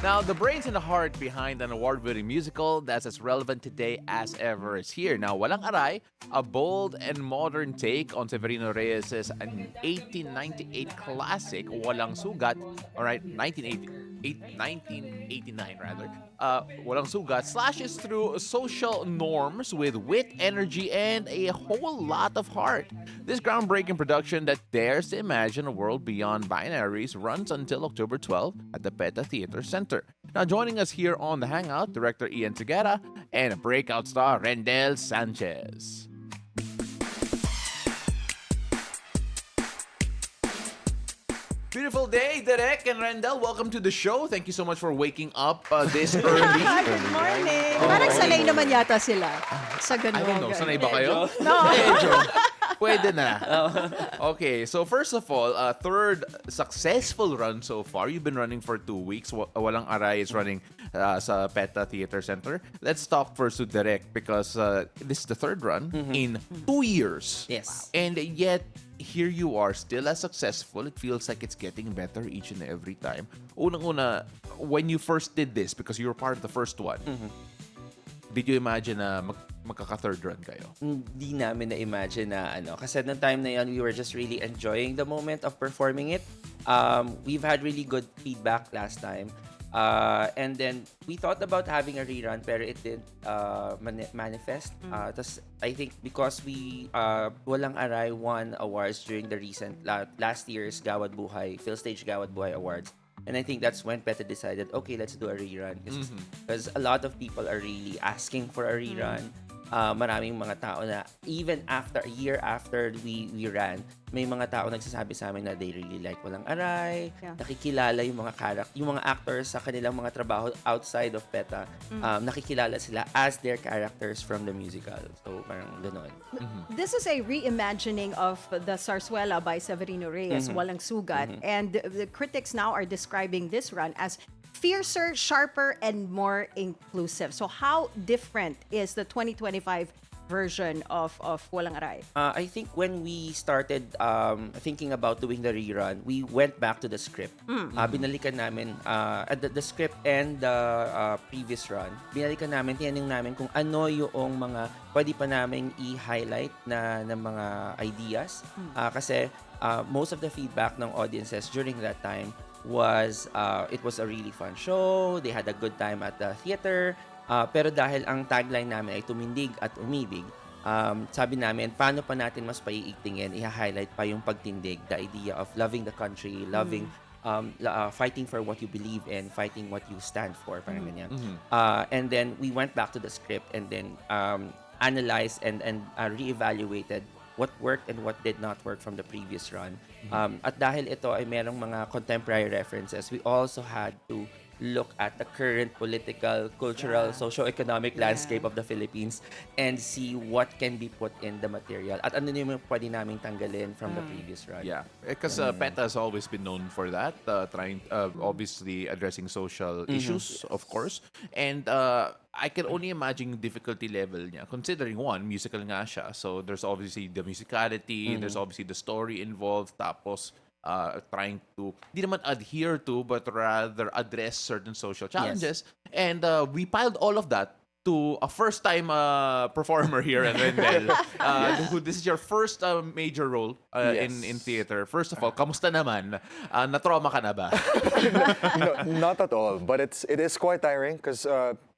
Now, the brains and the heart behind an award-winning musical that's as relevant today as ever is here. Now, Walang Aray, a bold and modern take on Severino Reyes' an 1898 classic, Walang Sugat, all right, 1989 rather. Walang Sugat slashes through social norms with wit, energy, and a whole lot of heart. This groundbreaking production that dares to imagine a world beyond binaries runs until October 12 at the PETA Theater Center. Now, joining us here on the Hangout, Director Ian Segarra and breakout star Rendell Sanchez. Beautiful day, Derek and Rendell. Welcome to the show. Thank you so much for waking up this early. Good morning. Parang sanay naman yata sila sa ganun. I don't know. Sanay ba kayo? No. Medyo. Pwede na. Okay, so first of all, third successful run so far. You've been running for 2 weeks. Walang Aray is running sa PETA Theater Center. Let's talk first to Derek because this is the third run in 2 years. Yes. And yet, here you are, still as successful. It feels like it's getting better each and every time. Unang-una, when you first did this, because you were part of the first one, did you imagine na magkaka-third run kayo? Hindi namin na-imagine na kasi noong time na yun, we were just really enjoying the moment of performing it. We've had really good feedback last time. And then we thought about having a rerun pero it didn't manifest. Tas I think because we Walang Aray won awards during the recent last year's Gawad Buhay PhilStage Gawad Buhay Awards. And I think that's when PETA decided, okay, let's do a rerun. Because a lot of people are really asking for a rerun. Maraming mga tao na even after a year after we ran, may mga tao nagsasabi sa amin na they really like Walang Aray, nakikilala yung mga actors sa kanilang mga trabaho outside of PETA, nakikilala sila as their characters from the musical. So parang ganoon. This is a reimagining of the Zarzuela by Severino Reyes, Walang Sugat. And the critics now are describing this run as fiercer, sharper, and more inclusive. So how different is the 2025 version of Walang Aray? I think when we started thinking about doing the rerun, we went back to the script. Binalikan namin the script and the previous run. Binalikan namin, tinanong namin kung ano yung mga pwede pa namin i-highlight na mga ideas. Kasi most of the feedback ng audiences during that time was it was a really fun show. They had a good time at the theater. Pero dahil ang tagline namin ay tumindig at umibig, sabi namin, paano pa natin mas paiigtingin, i-highlight pa yung pagtindig, the idea of loving the country, loving, fighting for what you believe in, fighting what you stand for, parang ganyan. And then we went back to the script and then analyzed and reevaluated what worked and what did not work from the previous run. At dahil ito ay merong mga contemporary references, we also had to look at the current political, cultural, socio-economic landscape of the Philippines and see what can be put in the material. At ano yung pwede naming tanggalin from the previous run. Yeah, because PETA has always been known for that, trying, obviously addressing social issues, of course. And I can only imagine yung difficulty level niya. Considering one, musical nga siya. So there's obviously the musicality, there's obviously the story involved, tapos trying to, di naman adhere to, but rather address certain social challenges. And we piled all of that to a first-time performer here at Rendell. This is your first major role in theater. First of all, kamusta naman? Na-trauma ka na ba? No, not at all. But it is quite tiring because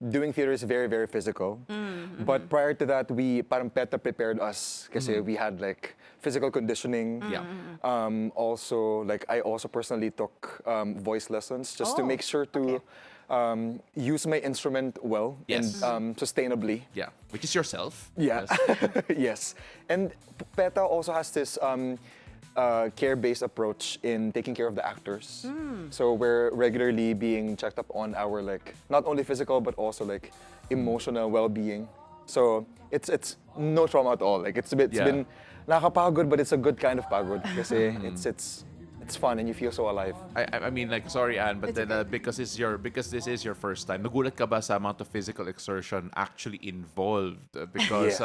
doing theater is very, very physical. But prior to that, parang PETA prepared us kasi we had like physical conditioning. Also, like I also personally took voice lessons just to make sure to use my instrument well and sustainably. Yeah, which is yourself. Yeah, yes. And PETA also has this care-based approach in taking care of the actors. So we're regularly being checked up on our like not only physical but also like emotional well-being. So it's no trauma at all. Like it's been nakakapagod, but it's a good kind of pagod kasi it's fun and you feel so alive. I mean, like, sorry, Anne, but then because this is your first time, nagulat ka ba sa amount of physical exertion actually involved? Because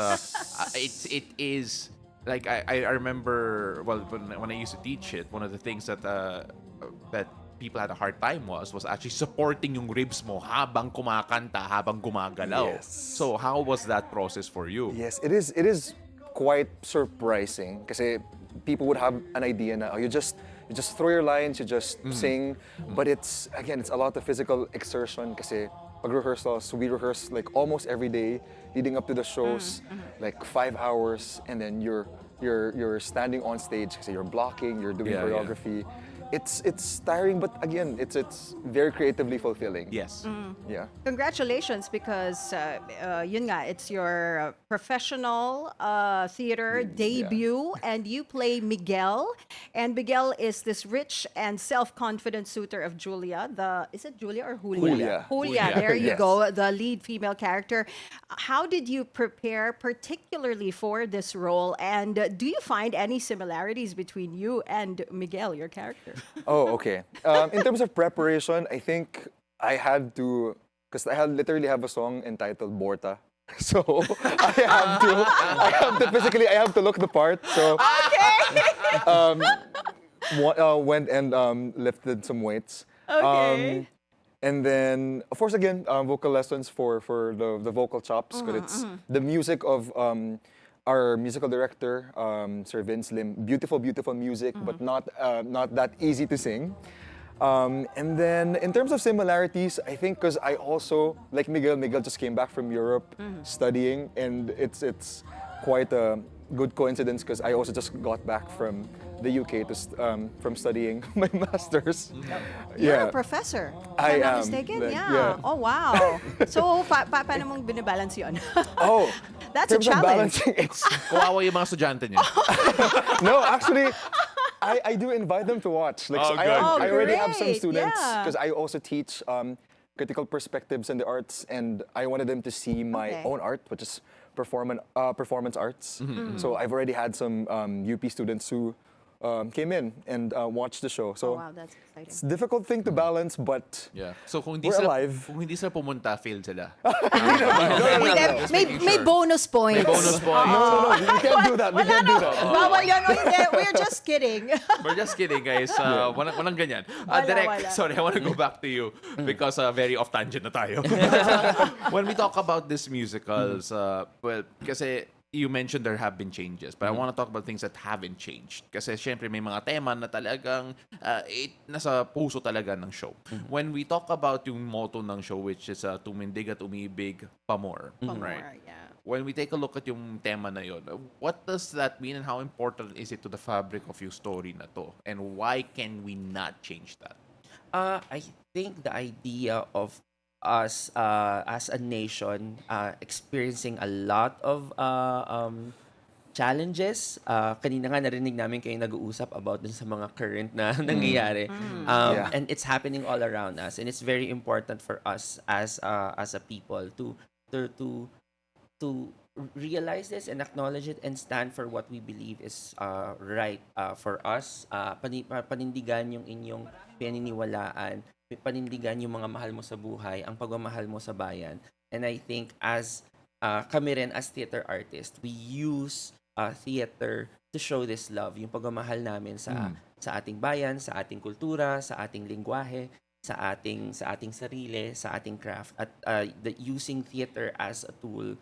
it is like I remember, well, when I used to teach it, one of the things that people had a hard time was actually supporting yung ribs mo habang kumakanta, habang gumagalaw. Yes. So how was that process for you? Yes, it is. It is quite surprising kasi people would have an idea na you just throw your lines, you just sing, but it's a lot of physical exertion kasi pag rehearsals, we rehearse like almost every day leading up to the shows, like 5 hours, and then you're standing on stage kasi you're blocking, you're doing Yeah, yeah. choreography. It's tiring, but again, it's very creatively fulfilling. Yes. Yeah. Congratulations, because yun nga, it's your professional theater debut, and you play Miguel. And Miguel is this rich and self-confident suitor of Julia. Is it Julia or Julia? Julia. Julia, there you Yes. go, the lead female character. How did you prepare particularly for this role? And do you find any similarities between you and Miguel, your character? Oh, okay. In terms of preparation, I think I had to, because I literally have a song entitled Borta. So I have to look the part. So went and lifted some weights. Okay. And then, of course, again, vocal lessons for the vocal chops, because it's the music of our musical director, Sir Vince Lim. Beautiful, beautiful music, but not that easy to sing. And then, in terms of similarities, I think because I also, like Miguel just came back from Europe studying, and it's quite a good coincidence because I also just got back from the UK from studying my master's. You're a professor, if I I'm not am, mistaken. like, Yeah. yeah. Oh, wow. So, paano mong binabalance yun? Oh, That's in a terms of challenge. balancing, it's Kawawa yung mga estudyante niya. no, actually, I do invite them to watch. Like, Oh, so good. Oh, I already have some great, students yeah. because I also teach critical perspectives in the arts, and I wanted them to see my Okay. own art, which is performance arts. So I've already had some UP students who came in and watched the show. So Oh, wow, that's exciting. it's a difficult thing to balance, but Yeah. So kung hindi We're sila alive. kung hindi sila pumunta, failed sila. Hindi, Just may making sure. bonus points. May bonus points. no, you can't do that. We can't do that. Bawal yun. O hindi, we're just kidding. We're just kidding, guys. Walang ganyan. Wala, Direct, wala. sorry, I want to go back to you because very off tangent na tayo. When we talk about these musicals, well, kasi you mentioned there have been changes, but I want to talk about things that haven't changed. Kasi syempre may mga tema na talagang nasa puso talaga ng show. When we talk about yung motto ng show, which is tumindig at umibig pa more, right? More, yeah. When we take a look at yung tema na yun, what does that mean and how important is it to the fabric of yung story na to? And why can we not change that? I think the idea of us as a nation experiencing a lot of challenges. Kanina nga narinig namin kayo nag-uusap about dun sa mga current na nangyayari. Yeah. And it's happening all around us, and it's very important for us as a people to realize this and acknowledge it and stand for what we believe is right for us. Panindigan yung inyong pininiwalaan, panindigan yung mga mahal mo sa buhay, ang pagmamahal mo sa bayan. And I think as kami rin as theater artists, we use theater to show this love, yung pagmamahal namin sa ating bayan, sa ating kultura, sa ating lingwahe, sa ating sarili, sa ating craft, at using theater as a tool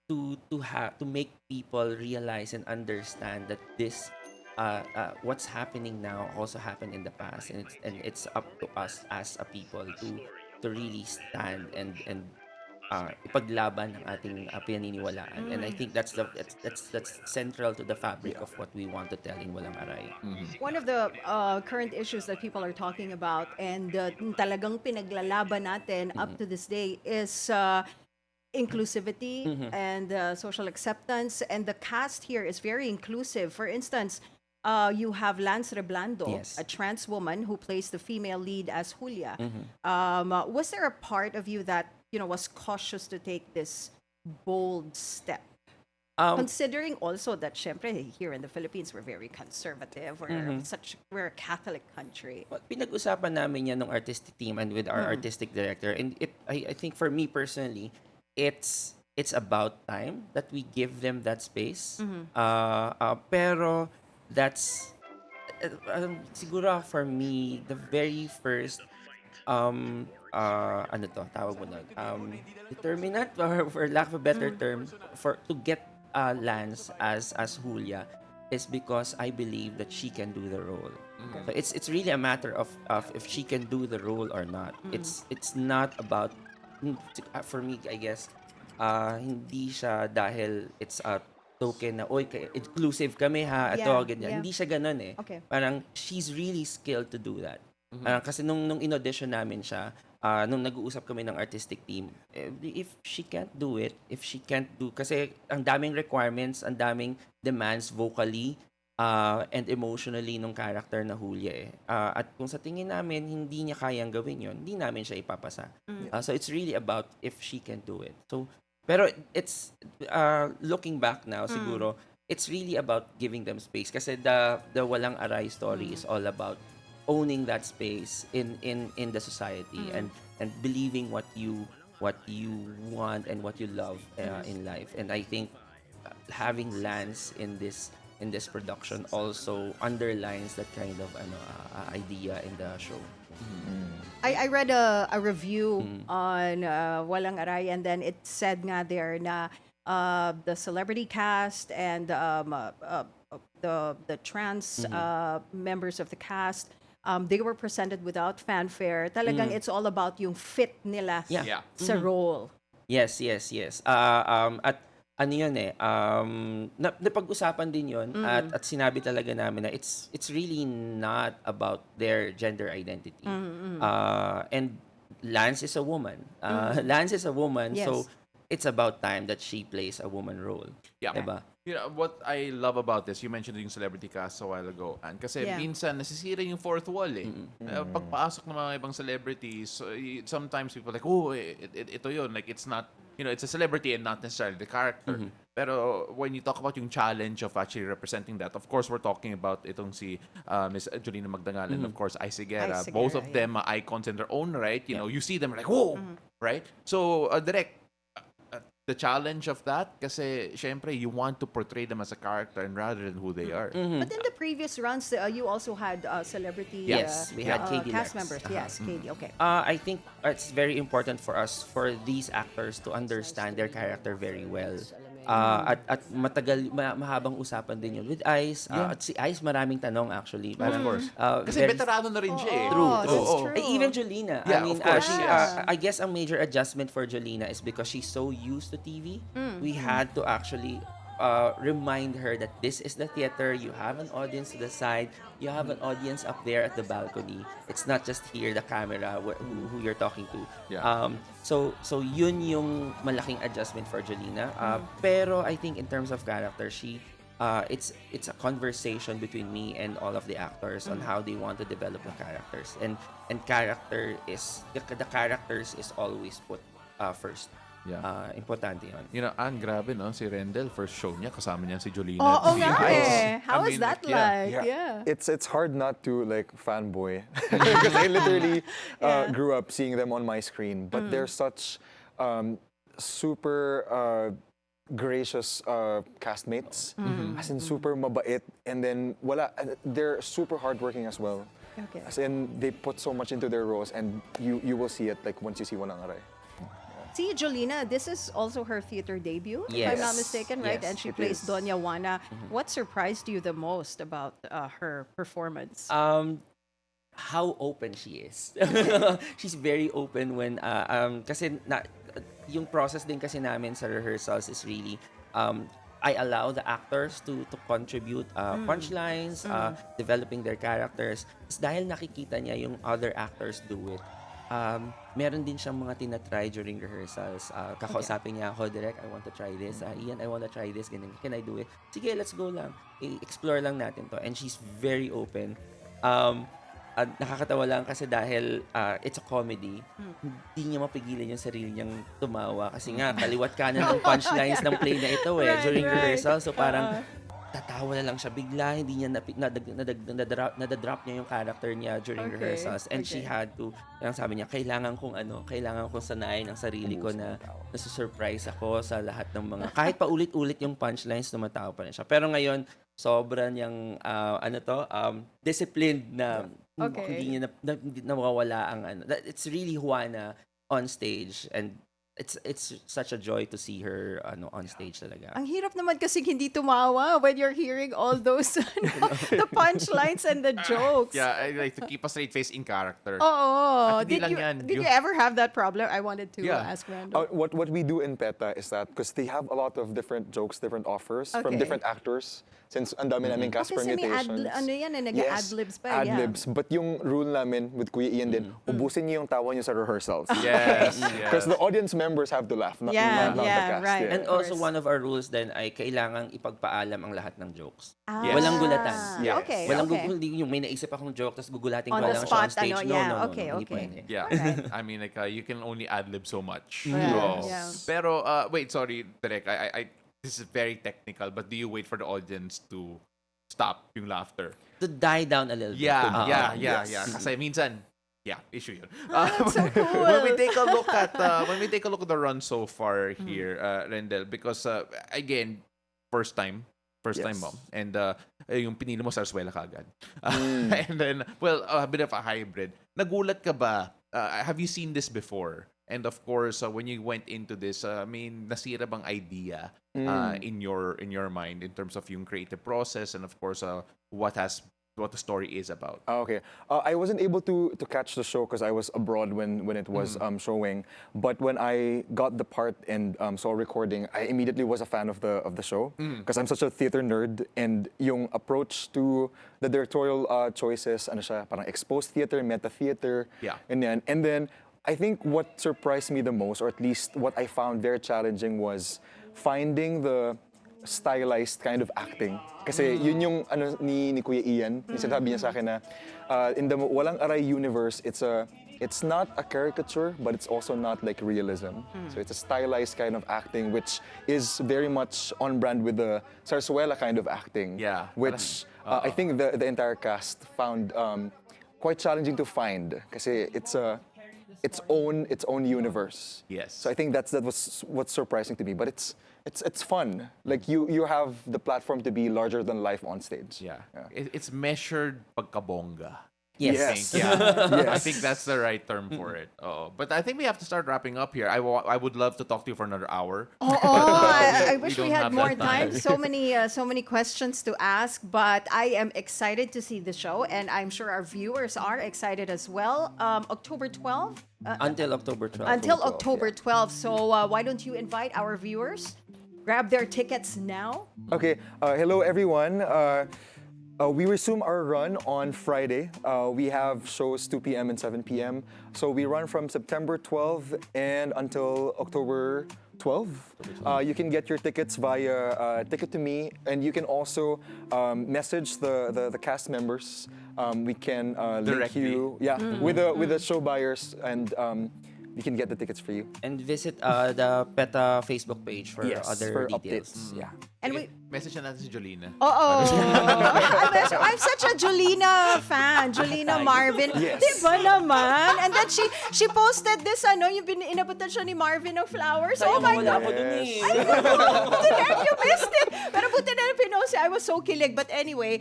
to make people realize and understand that this what's happening now also happened in the past, and it's up to us as a people to really stand and ipaglaban ng ating pinaniniwalaan. And I think that's central to the fabric of what we want to tell in Walang Aray. One of the current issues that people are talking about and talagang pinaglalaban natin up to this day is inclusivity and social acceptance. And the cast here is very inclusive. For instance, you have Lance Reblando, Yes. a trans woman who plays the female lead as Julia. Was there a part of you that was cautious to take this bold step? Considering also that, syempre, here in the Philippines, we're very conservative. We're a Catholic country. Well, pinag-usapan namin yan ng artistic team and with our artistic director. And I think for me personally, it's about time that we give them that space. Pero siguro for me, the very first ano to, tawag mo nun, determinant or for lack of a better term, for to get Lance as Julia is because I believe that she can do the role. So it's really a matter of if she can do the role or not. It's not about for me, I guess, hindi siya dahil it's a token na, oy, inclusive kami ha, ito, Yeah, ganyan. yeah. Hindi siya ganun eh. Okay. Parang, she's really skilled to do that. Parang, kasi nung in-audition namin siya, nung nag-uusap kami ng artistic team, if she can't do it, kasi ang daming requirements, ang daming demands vocally, and emotionally nung character na Julia eh. At kung sa tingin namin, hindi niya kayang gawin yon, hindi namin siya ipapasa. So it's really about if she can do it. So, pero it's, looking back now, siguro, it's really about giving them space. Kasi the Walang Aray story is all about owning that space in the society and believing what you want and what you love in life. And I think having Lance in this production also underlines that kind of idea in the show. I read a review on Walang Aray, and then it said nga there na the celebrity cast and the trans members of the cast, they were presented without fanfare. Talagang it's all about yung fit nila Yeah. sa role. Yes. At ano yun eh, napag-usapan din yun at sinabi talaga namin na it's really not about their gender identity. And Lance is a woman. Lance is a woman, Yes. so it's about time that she plays a woman role. Yeah. Diba? You know, what I love about this, you mentioned yung celebrity cast a while ago. And kasi Yeah. minsan nasisira yung fourth wall eh. Pagpasok ng mga ibang celebrities, sometimes people like, oh, ito yun. Like, it's not, it's a celebrity and not necessarily the character. Pero when you talk about yung challenge of actually representing that, of course, we're talking about itong si Miss Jolina Magdangal and of course, Segarra. Segarra, Both of yeah. them are icons in their own right. You know, you see them like, whoa! Right? So, direct, the challenge of that, kasi syempre you want to portray them as a character and rather than who they are. But in the previous runs, you also had celebrity Yes, we had KD cast Lex. members. Yes, KD, okay. I think it's very important for us, for these actors to understand their character very well. At matagal, mahabang usapan din yun with Ice. At si Ice maraming tanong actually. Of course. Kasi very- veterano na rin siya eh. True, Oh, true. that's true. Even Jolina. Yeah, I mean, of course, she, yes. I guess a major adjustment for Jolina is because she's so used to TV. We had to actually remind her that this is the theater. You have an audience to the side. You have an audience up there at the balcony. It's not just here, the camera, who you're talking to. Yeah. So yun yung malaking adjustment for Jolina. Pero I think in terms of character, she it's a conversation between me and all of the actors on how they want to develop the characters. And character is the characters is always put first. Yeah. Importante yun. You know, grabe no, si Rendell, first show niya, kasama niya si Jolina. Oo Si nga Ice. eh. How I was mean, that yeah. like? Yeah. It's hard not to like fanboy because I literally grew up seeing them on my screen, but they're such super gracious castmates, as in super mabait, and then they're super hardworking as well. Okay. As in they put so much into their roles, and you will see it like once you see Walang Aray. See, Jolina, this is also her theater debut, if I'm not Yes. mistaken, right? Yes, And she it plays is. Doña Juana. What surprised you the most about her performance? How open she is. She's very open when kasi yung process din kasi namin sa rehearsals is really I allow the actors to contribute punchlines, developing their characters. Dahil nakikita niya yung other actors do it. Meron din siyang mga tinatry during rehearsals. Kakausapin niya ako, Direk, I want to try this. Ian, I want to try this. Ganun. Can I do it? Sige, let's go lang. I-explore lang natin to. And she's very open. Nakakatawa lang kasi dahil it's a comedy, hindi niya mapigilan yung sarili niyang tumawa. Kasi nga, kaliwat kanan ng punchlines ng play na ito Right, during right. rehearsal. So parang tatawa na lang siya bigla, hindi niya nadadrop niya yung character niya during Okay, rehearsals. And she okay. had to, yung sabi niya, kailangan kong sanayin ang sarili ko na nasusurprise ako sa lahat ng mga, kahit pa ulit-ulit yung punchlines, tumatawa pa rin siya. Pero ngayon, sobra niyang disciplined na Okay. hindi niya hindi nawawala ang It's really Juana on stage, and it's such a joy to see her on stage talaga. Ang hirap naman kasi hindi tumawa when you're hearing all those the punchlines and the jokes. Yeah, I like to keep a straight face in character. Oo. At hindi Did lang you, yan, did you ever have that problem? I wanted to Yeah. ask Randall. What we do in PETA is that because they have a lot of different jokes, different offers Okay. from different actors. Since ang dami namin cast Kasi may permutations. nag-adlibs pa. Yeah. Adlibs. But yung rule namin with Kuya Ian din, ubusin niyo yung tawa niyo sa rehearsals. Yes, Because yes. the audience members have to laugh, not Yeah, the yeah, cast. right. Yeah. And also course. one of our rules then ay kailangang ipagpaalam ang lahat ng jokes. Ah, Walang gulatan. Yes. Okay, Walang okay. hindi yung may naisip akong joke tapos gugulatin On ko the lang siya on spot, stage. ano, No, yeah, no, no, okay, no, hindi okay. pwede. Yeah. Alright. I mean, like, you can only ad-lib so much. Right, Oh. yeah. Pero, wait, sorry, Direk. This is very technical, but do you wait for the audience to stop yung laughter? To die down a little bit. Yeah, yeah, yes. yeah. Kasi minsan, issue yun. That's so cool. When we take a look at the run so far here, Rendell, because again, first time Yes. mo, and yung pinili mo Sarsuela kagad. And then, well, a bit of a hybrid. Nagulat ka ba? Have you seen this before? And of course, when you went into this, I mean, nasira bang idea in your mind in terms of yung creative process, and of course, what the story is about? Okay. I wasn't able to catch the show because I was abroad when it was showing. But when I got the part and saw recording, I immediately was a fan of the show because I'm such a theater nerd, and yung approach to the directorial choices, ano siya, parang exposed theater, meta theater, Yeah. and then I think what surprised me the most, or at least what I found very challenging, was finding the stylized kind of acting. Kasi yun yung ni Kuya Ian, yung sinabi niya sa akin na in the Walang Aray universe, it's not a caricature, but it's also not like realism. So it's a stylized kind of acting, which is very much on brand with the Sarsuela kind of acting. Yeah. Which I think the entire cast found quite challenging to find. Kasi it's its own universe. Yes. So I think that was what's surprising to me, but it's fun. Like you have the platform to be larger than life on stage. Yeah. It's measured pagkabongga. Yes. I think, yeah. Yes. I think that's the right term for it. But I think we have to start wrapping up here. I would love to talk to you for another hour. I wish we we don't had have more that time. time. So many questions to ask, but I am excited to see the show, and I'm sure our viewers are excited as well. October 12th? Until October 12th. Until 12th, October 12th. So why don't you invite our viewers? Grab their tickets now. Okay. Hello everyone. We resume our run on Friday. We have shows 2 p.m. and 7 p.m. So we run from September 12th and until October 12th. You can get your tickets via Ticket to Me, and you can also message the cast members. We can link Directly. you, with the show buyers, and we can get the tickets for you. And visit the PETA Facebook page for other for details. updates. Yeah. And we... Message na natin si Jolina. Oh, I'm such a Jolina fan. Jolina Marvin. Yes. Diba naman? And then she posted this, yung inabutan siya ni Marvin ng flowers. Oh my wala God. ako dun eh. Direk, you missed it. Pero buti na pinost. I was so kilig. But anyway,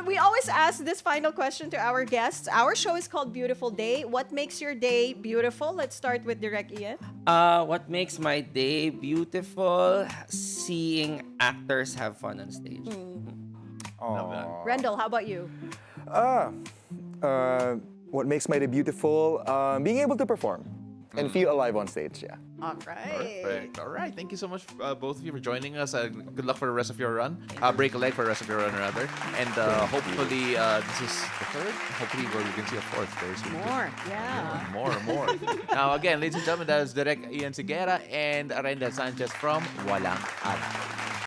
we always ask this final question to our guests. Our show is called Beautiful Day. What makes your day beautiful? Let's start with Direct Ian. What makes my day beautiful? Seeing actors have fun on stage. Rendell, how about you? What makes my day beautiful? Being able to perform and feel alive on stage. Yeah. All right. Perfect. All right. Thank you so much, both of you, for joining us. Good luck for the rest of your run. Break a leg for the rest of your run, rather. And hopefully, this is the third. Hopefully, we can see a fourth very soon. More. Yeah. More. Now, again, ladies and gentlemen, that is Director Ian Segarra and Rendell Sanchez from Walang Aray.